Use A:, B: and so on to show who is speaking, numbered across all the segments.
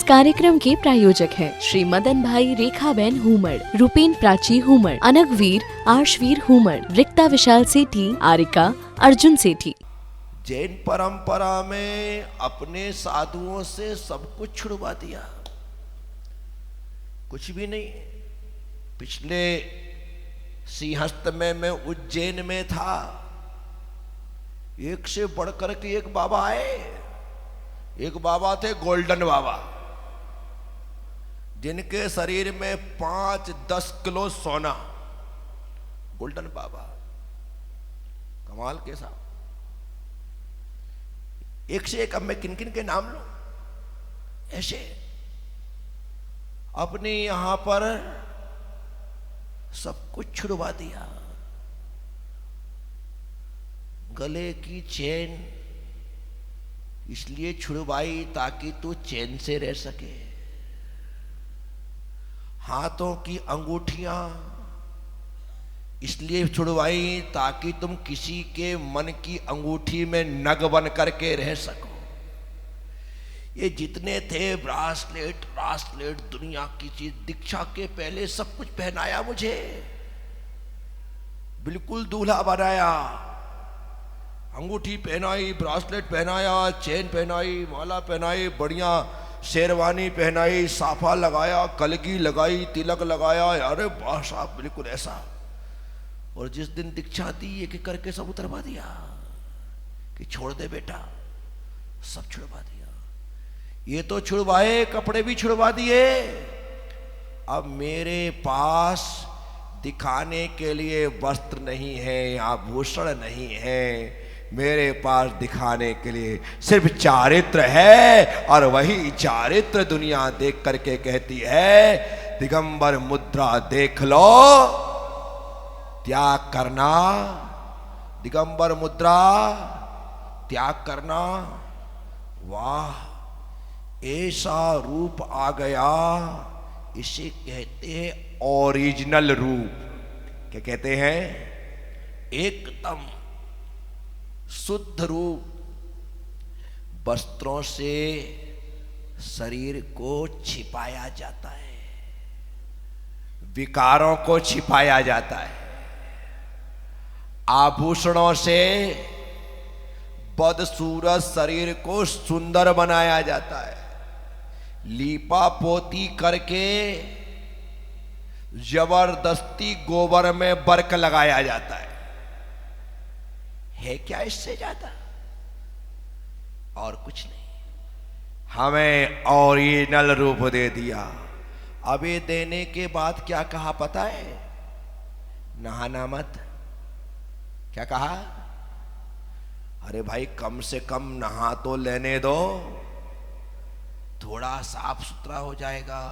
A: कार्यक्रम के प्रायोजक हैं श्री मदन भाई रेखाबेन हुमड़, रूपेन प्राची हुमड़, अनगवीर आर्शवीर हुमड़, रिक्ता विशाल सेठी, आरिका अर्जुन सेठी।
B: जैन परंपरा में अपने साधुओं से सब कुछ छुड़वा दिया, कुछ भी नहीं। पिछले सिंहस्थ में मैं उज्जैन में था, एक से बढ़कर के एक बाबा आए। एक बाबा थे गोल्डन बाबा, जिनके शरीर में 5-10 किलो सोना। गोल्डन बाबा कमाल के साहब, एक से एक। अब मैं किन किन के नाम लूं? ऐसे अपने यहां पर सब कुछ छुड़वा दिया। गले की चेन इसलिए छुड़वाई ताकि तू चैन से रह सके। हाथों की अंगूठियां इसलिए छुड़वाई ताकि तुम किसी के मन की अंगूठी में नग बन करके रह सको। ये जितने थे ब्रासलेट दुनिया की चीज, दीक्षा के पहले सब कुछ पहनाया मुझे, बिल्कुल दूल्हा बनाया। अंगूठी पहनाई, ब्रासलेट पहनाया, चेन पहनाई, माला पहनाई, बढ़िया शेरवानी पहनाई, साफा लगाया, कलगी लगाई, तिलक लगाया। अरे वाह साहब, बिल्कुल ऐसा। और जिस दिन दीक्षा दी एक एक करके सब उतरवा दिया कि छोड़ दे बेटा, सब छुड़वा दिया। ये तो छुड़वाए, कपड़े भी छुड़वा दिए। अब मेरे पास दिखाने के लिए वस्त्र नहीं है, आभूषण नहीं है। मेरे पास दिखाने के लिए सिर्फ चारित्र है, और वही चारित्र दुनिया देख करके कहती है, दिगंबर मुद्रा देख लो, त्याग करना। दिगंबर मुद्रा त्याग करना। वाह, ऐसा रूप आ गया, इसे कहते हैं ओरिजिनल रूप। क्या कहते हैं? एकदम शुद्ध रूप। वस्त्रों से शरीर को छिपाया जाता है, विकारों को छिपाया जाता है। आभूषणों से बदसूरत शरीर को सुंदर बनाया जाता है। लीपा पोती करके जबरदस्ती गोबर में बर्क लगाया जाता है क्या इससे ज्यादा? और कुछ नहीं। हमें ओरिजिनल रूप दे दिया। अब ये देने के बाद क्या कहा पता है? नहाना मत। क्या कहा? अरे भाई, कम से कम नहा तो लेने दो, थोड़ा साफ सुथरा हो जाएगा।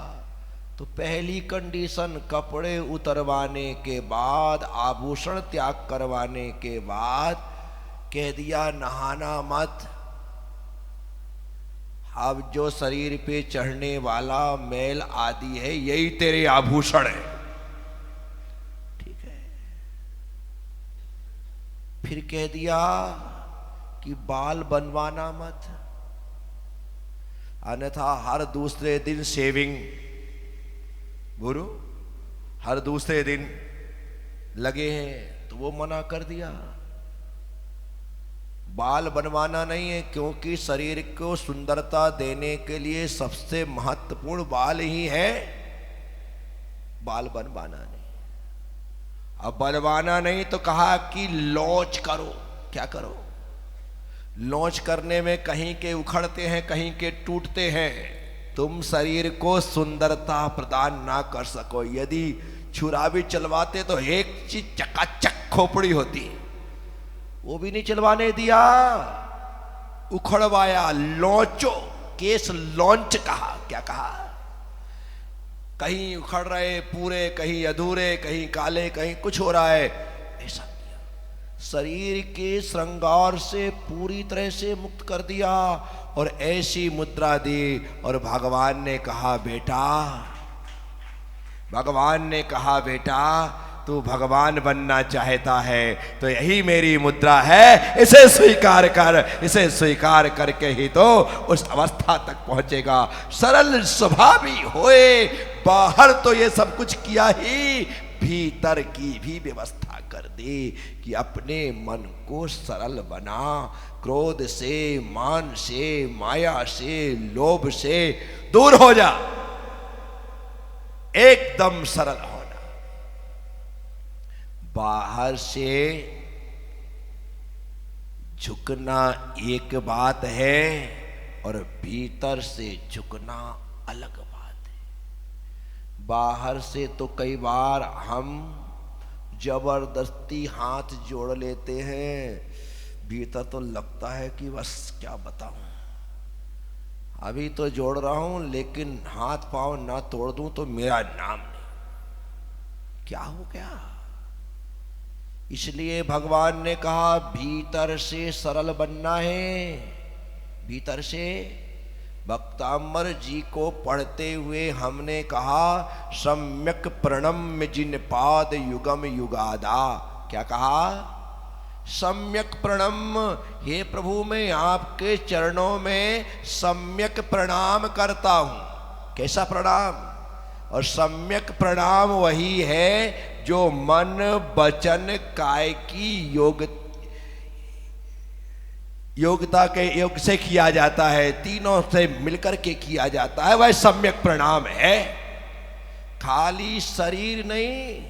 B: तो पहली कंडीशन, कपड़े उतरवाने के बाद, आभूषण त्याग करवाने के बाद कह दिया नहाना मत। अब जो शरीर पे चढ़ने वाला मैल आदि है, यही तेरे आभूषण है। ठीक है। फिर कह दिया कि बाल बनवाना मत, अन्यथा हर दूसरे दिन शेविंग। गुरु हर दूसरे दिन लगे हैं, तो वो मना कर दिया। बाल बनवाना नहीं है, क्योंकि शरीर को सुंदरता देने के लिए सबसे महत्वपूर्ण बाल ही है। बाल बनवाना नहीं। अब बनवाना नहीं तो कहा कि लॉन्च करो। क्या करो? लॉन्च करने में कहीं के उखड़ते हैं, कहीं के टूटते हैं। तुम शरीर को सुंदरता प्रदान ना कर सको। यदि छुरा भी चलवाते तो एक चीज चकाचक खोपड़ी होती, वो भी नहीं चलवाने दिया, उखड़वाया। लॉन्चो, केस लॉन्च कहा। क्या कहा? कहीं उखड़ रहे पूरे, कहीं अधूरे, कहीं काले, कहीं कुछ हो रहा है, ऐसा किया। शरीर के श्रृंगार से पूरी तरह से मुक्त कर दिया, और ऐसी मुद्रा दी। और भगवान ने कहा बेटा, तू भगवान बनना चाहता है तो यही मेरी मुद्रा है, इसे स्वीकार कर। इसे स्वीकार करके ही तो उस अवस्था तक पहुंचेगा। सरल स्वभावी होए, बाहर तो ये सब कुछ किया ही, भीतर की भी व्यवस्था कर दे कि अपने मन को सरल बना। क्रोध से, मान से, माया से, लोभ से दूर हो जा, एकदम सरल होना। बाहर से झुकना एक बात है और भीतर से झुकना अलग बात है। बाहर से तो कई बार हम जबरदस्ती हाथ जोड़ लेते हैं, भीतर तो लगता है कि बस क्या बताऊं, अभी तो जोड़ रहा हूं लेकिन हाथ पांव ना तोड़ दूं तो मेरा नाम नहीं। क्या हो गया? इसलिए भगवान ने कहा भीतर से सरल बनना है। भीतर से भक्तांबर जी को पढ़ते हुए हमने कहा सम्यक प्रणम्य जिन पाद युगम युगादा। क्या कहा? सम्यक प्रणम्य, हे प्रभु मैं आपके चरणों में सम्यक प्रणाम करता हूं। कैसा प्रणाम? और सम्यक प्रणाम वही है जो मन वचन काय की योग्यता के योग से किया जाता है, तीनों से मिलकर के किया जाता है, वह सम्यक प्रणाम है। खाली शरीर नहीं,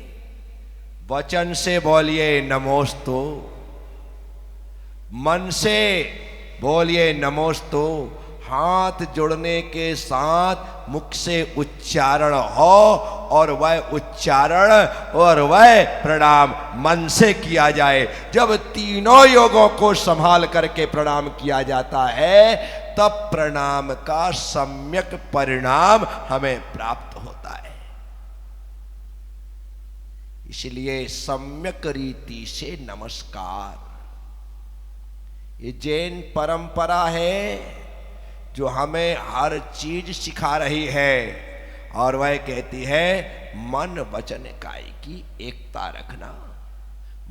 B: वचन से बोलिए नमोस्तु, मन से बोलिए नमोस्तु, हाथ जोड़ने के साथ मुख से उच्चारण हो और वह उच्चारण और वह प्रणाम मन से किया जाए। जब तीनों योगों को संभाल करके प्रणाम किया जाता है तब प्रणाम का सम्यक परिणाम हमें प्राप्त होता है। इसलिए सम्यक रीति से नमस्कार, ये जैन परंपरा है जो हमें हर चीज सिखा रही है और वह कहती है मन वचन काय की एकता रखना।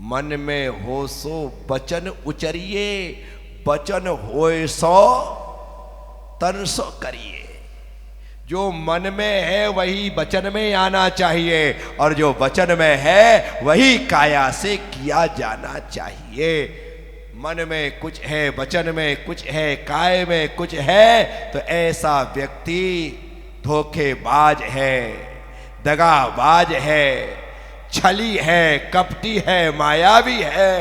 B: मन में हो सो वचन उचरिए, वचन होए सो तन सो करिए। जो मन में है वही वचन में आना चाहिए और जो वचन में है वही काया से किया जाना चाहिए। मन में कुछ है, वचन में कुछ है, काय में कुछ है तो ऐसा व्यक्ति धोखेबाज है, दगाबाज है, छली है, कपटी है, मायावी है।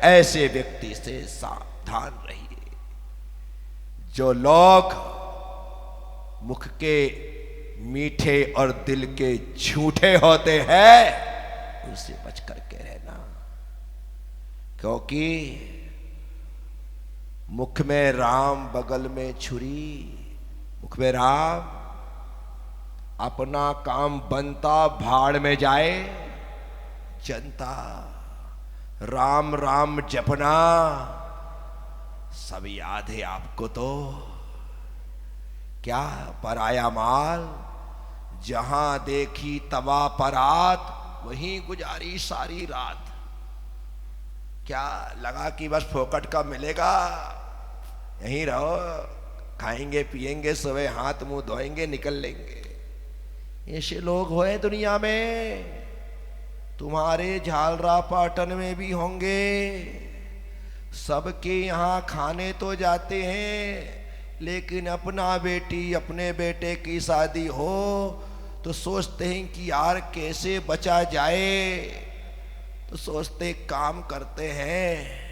B: ऐसे व्यक्ति से सावधान रहिए। जो लोग मुख के मीठे और दिल के झूठे होते हैं उनसे बच करके रहना, क्योंकि मुख में राम बगल में छुरी। मुख में राम, अपना काम बनता भाड़ में जाए जनता। राम राम जपना सब याद है आपको तो। क्या पराया माल, जहां देखी तवा परात, वहीं गुजारी सारी रात। क्या लगा कि बस फोकट का मिलेगा, यहीं रहो, खाएंगे पिएंगे, सुबह हाथ मुंह धोएंगे निकल लेंगे। ऐसे लोग होए दुनिया में, तुम्हारे झालरा पाटन में भी होंगे। सबके यहाँ खाने तो जाते हैं लेकिन अपना बेटी अपने बेटे की शादी हो तो सोचते हैं कि यार कैसे बचा जाए, तो सोचते काम करते हैं।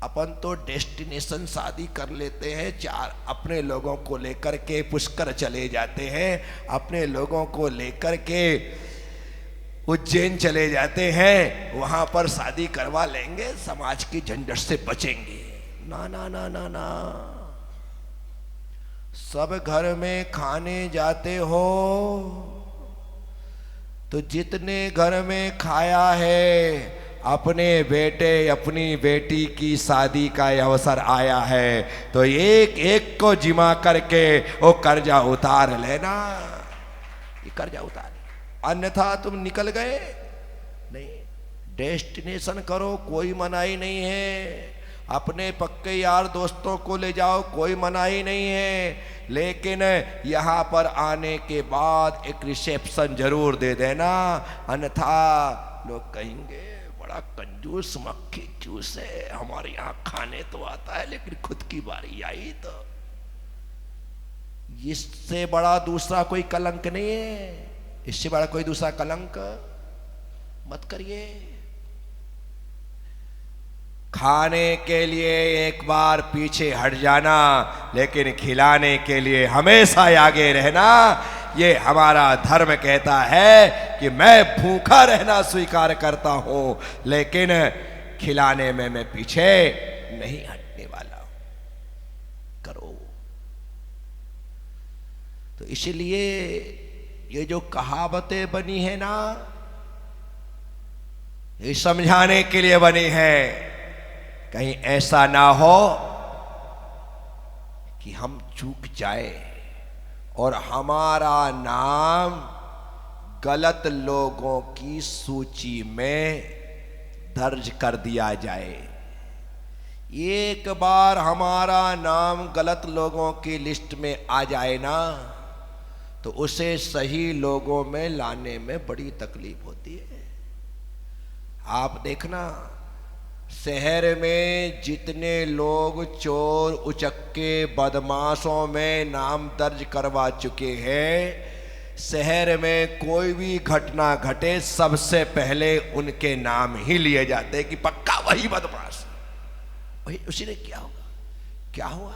B: अपन तो डेस्टिनेशन शादी कर लेते हैं, चार अपने लोगों को लेकर के पुष्कर चले जाते हैं, अपने लोगों को लेकर के उज्जैन चले जाते हैं, वहां पर शादी करवा लेंगे, समाज की झंझट से बचेंगे। ना ना ना ना ना, सब घर में खाने जाते हो तो जितने घर में खाया है, अपने बेटे अपनी बेटी की शादी का अवसर आया है तो एक एक को जिमा करके वो कर्जा उतार लेना। ये कर्जा उतार, अन्यथा तुम निकल गए नहीं, डेस्टिनेशन करो, कोई मनाही नहीं है। अपने पक्के यार दोस्तों को ले जाओ, कोई मनाही नहीं है। लेकिन यहाँ पर आने के बाद एक रिसेप्शन जरूर दे देना, अन्यथा लोग कहेंगे बड़ा कंजूस मक्खी चूस है, हमारे यहाँ खाने तो आता है लेकिन खुद की बारी आई तो। इससे बड़ा दूसरा कोई कलंक नहीं है, इससे बड़ा कोई दूसरा कलंक मत करिए। खाने के लिए एक बार पीछे हट जाना, लेकिन खिलाने के लिए हमेशा आगे रहना, ये हमारा धर्म कहता है कि मैं भूखा रहना स्वीकार करता हूं, लेकिन खिलाने में मैं पीछे नहीं हटने वाला हूं। करो। तो इसलिए ये जो कहावतें बनी है ना, ये समझाने के लिए बनी है, कहीं ऐसा ना हो कि हम चूक जाए और हमारा नाम गलत लोगों की सूची में दर्ज कर दिया जाए। एक बार हमारा नाम गलत लोगों की लिस्ट में आ जाए ना, तो उसे सही लोगों में लाने में बड़ी तकलीफ होती है। आप देखना, शहर में जितने लोग चोर उचक्के बदमाशों में नाम दर्ज करवा चुके हैं, शहर में कोई भी घटना घटे सबसे पहले उनके नाम ही लिए जाते हैं कि पक्का वही बदमाश, वही, उसी ने क्या होगा। क्या हुआ?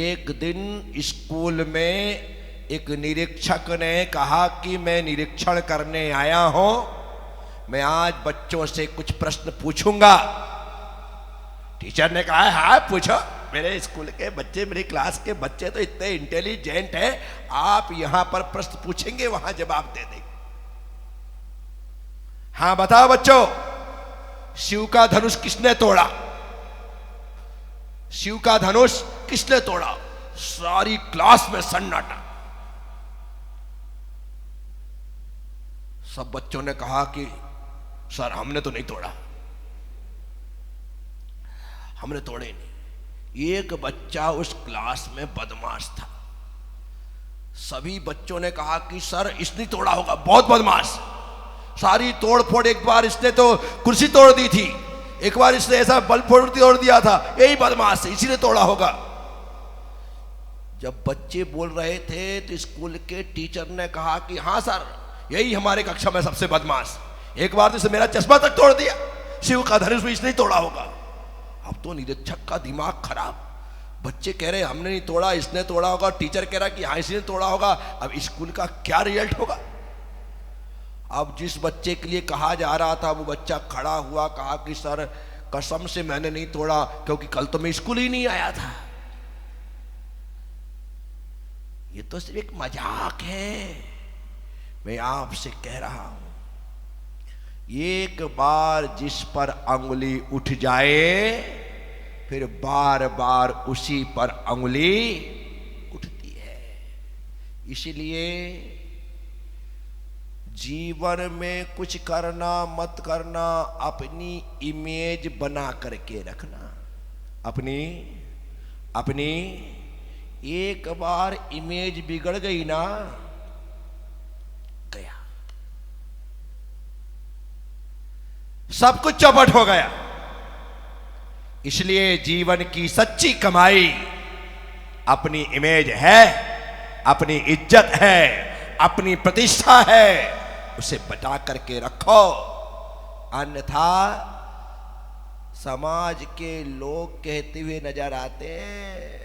B: एक दिन स्कूल में एक निरीक्षक ने कहा कि मैं निरीक्षण करने आया हूं, मैं आज बच्चों से कुछ प्रश्न पूछूंगा। टीचर ने कहा हाँ पूछो, मेरे स्कूल के बच्चे, मेरी क्लास के बच्चे तो इतने इंटेलिजेंट हैं, आप यहां पर प्रश्न पूछेंगे वहां जवाब दे देंगे। हाँ बताओ बच्चों, शिव का धनुष किसने तोड़ा? शिव का धनुष किसने तोड़ा? सारी क्लास में सन्नाटा। सब बच्चों ने कहा कि सर हमने तो नहीं तोड़ा, हमने तोड़े नहीं। एक बच्चा उस क्लास में बदमाश था। सभी बच्चों ने कहा कि सर इसने तोड़ा होगा, बहुत बदमाश, सारी तोड़ फोड़, एक बार इसने तो कुर्सी तोड़ दी थी, एक बार इसने ऐसा बल्ब फोड़ तोड़ दिया था, यही बदमाश है, इसी ने तोड़ा होगा। जब बच्चे बोल रहे थे तो स्कूल के टीचर ने कहा कि हाँ सर, यही हमारे कक्षा में सबसे बदमाश, एक बार तो इसने मेरा चश्मा तक तोड़ दिया, शिव का धनुष भी इसने तोड़ा होगा। अब तो निरीक्षक का दिमाग खराब, बच्चे कह रहे हमने नहीं तोड़ा, इसने तोड़ा होगा, टीचर कह रहा कि हाँ इसने तोड़ा होगा। अब स्कूल का क्या रिजल्ट होगा? अब जिस बच्चे के लिए कहा जा रहा था वो बच्चा खड़ा हुआ, कहा कि सर कसम से मैंने नहीं तोड़ा, क्योंकि कल तो मैं स्कूल ही नहीं आया था। ये तो सिर्फ एक मजाक है। मैं आपसे कह रहा हूं, एक बार जिस पर अंगुली उठ जाए फिर बार बार उसी पर अंगुली उठती है। इसलिए जीवन में कुछ करना मत करना, अपनी इमेज बना करके रखना। अपनी एक बार इमेज बिगड़ गई ना, गया, सब कुछ चौपट हो गया। इसलिए जीवन की सच्ची कमाई अपनी इमेज है, अपनी इज्जत है, अपनी प्रतिष्ठा है, उसे बचा करके रखो। अन्यथा समाज के लोग कहते हुए नजर आते हैं,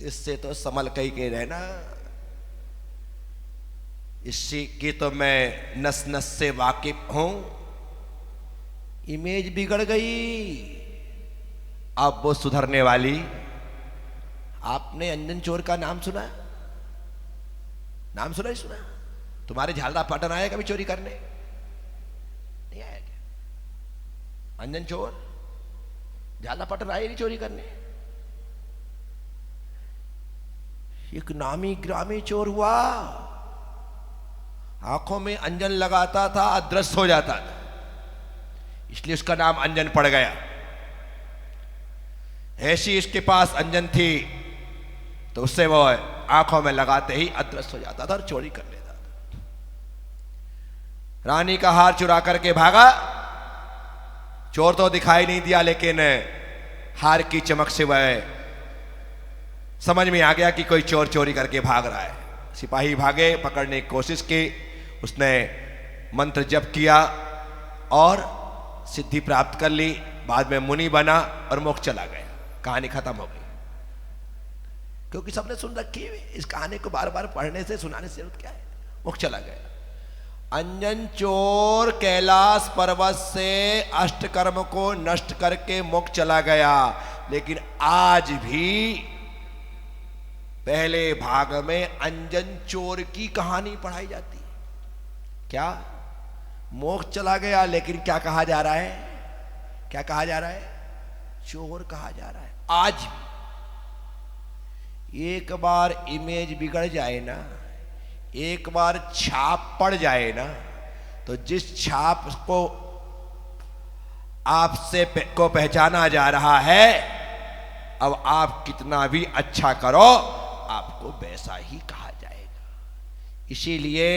B: इससे तो संभल के रहना। इसी की तो मैं नस नस से वाकिफ हूं। इमेज बिगड़ गई, अब वो सुधरने वाली। आपने अंजन चोर का नाम सुना? नाम सुना ही सुना? तुम्हारे झालरा पाटन आया कभी चोरी करने? नहीं आया क्या? अंजन चोर झालरा पाटन आए नहीं चोरी करने? एक नामी ग्रामी चोर हुआ, आंखों में अंजन लगाता था, अदृश्य हो जाता था, इसलिए उसका नाम अंजन पड़ गया। ऐसी इसके पास अंजन थी तो उससे वो आंखों में लगाते ही अदृश्य हो जाता था और चोरी कर लेता था। रानी का हार चुरा करके भागा, चोर तो दिखाई नहीं दिया, लेकिन हार की चमक से वह समझ में आ गया कि कोई चोर चोरी करके भाग रहा है। सिपाही भागे, पकड़ने की कोशिश की, उसने मंत्र जप किया और सिद्धि प्राप्त कर ली। बाद में मुनि बना और मोक्ष चला गया। कहानी खत्म हो गई, क्योंकि सबने सुन रखी है। इस कहानी को बार बार पढ़ने से, सुनाने से क्या है, मोक्ष चला गया। अंजन चोर कैलाश पर्वत से अष्टकर्म को नष्ट करके मोक्ष चला गया। लेकिन आज भी पहले भाग में अंजन चोर की कहानी पढ़ाई जाती है। क्या? मोक्ष चला गया, लेकिन क्या कहा जा रहा है? क्या कहा जा रहा है? चोर कहा जा रहा है। आज भी एक बार इमेज बिगड़ जाए ना, एक बार छाप पड़ जाए ना, तो जिस छाप को आपसे को पहचाना जा रहा है, अब आप कितना भी अच्छा करो आपको वैसा ही कहा जाएगा। इसीलिए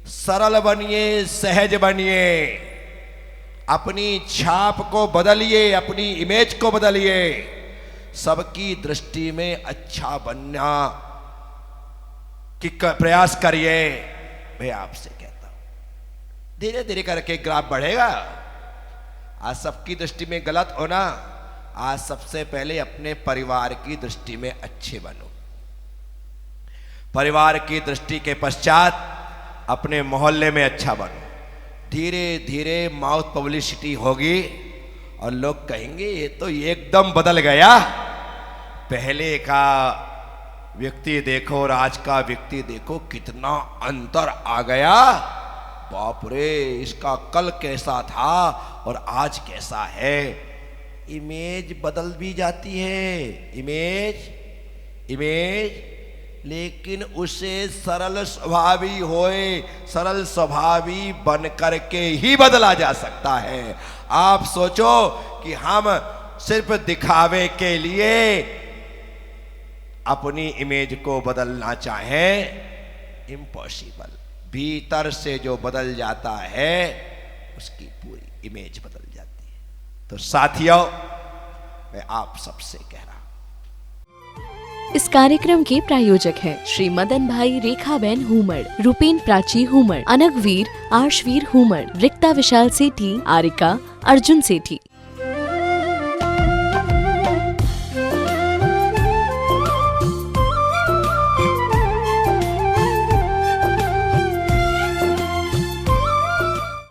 B: सरल बनिए, सहज बनिए, अपनी छाप को बदलिए, अपनी इमेज को बदलिए, सबकी दृष्टि में अच्छा बनना की प्रयास करिए। मैं आपसे कहता हूं धीरे धीरे करके ग्राफ बढ़ेगा। आज सबकी दृष्टि में गलत होना, आज सबसे पहले अपने परिवार की दृष्टि में अच्छे बनो। परिवार की दृष्टि के पश्चात अपने मोहल्ले में अच्छा बनो। धीरे धीरे माउथ पब्लिसिटी होगी और लोग कहेंगे ये तो एकदम बदल गया, पहले का व्यक्ति देखो और आज का व्यक्ति देखो, कितना अंतर आ गया। बाप रे, इसका कल कैसा था और आज कैसा है। इमेज बदल भी जाती है, इमेज, लेकिन उसे सरल स्वभावी होए, सरल स्वभावी बन करके ही बदला जा सकता है। आप सोचो कि हम सिर्फ दिखावे के लिए अपनी इमेज को बदलना चाहें, इम्पॉसिबल। भीतर से जो बदल जाता है उसकी पूरी इमेज बदल जाती है। तो साथियों, मैं आप सबसे कह रहा हूं,
A: इस कार्यक्रम के प्रायोजक हैं श्री मदन भाई रेखाबेन हुमड़, रूपेन प्राची हुमड़, अनगवीर आर्शवीर हुमड़, रिक्ता विशाल सेठी, आरिका अर्जुन सेठी।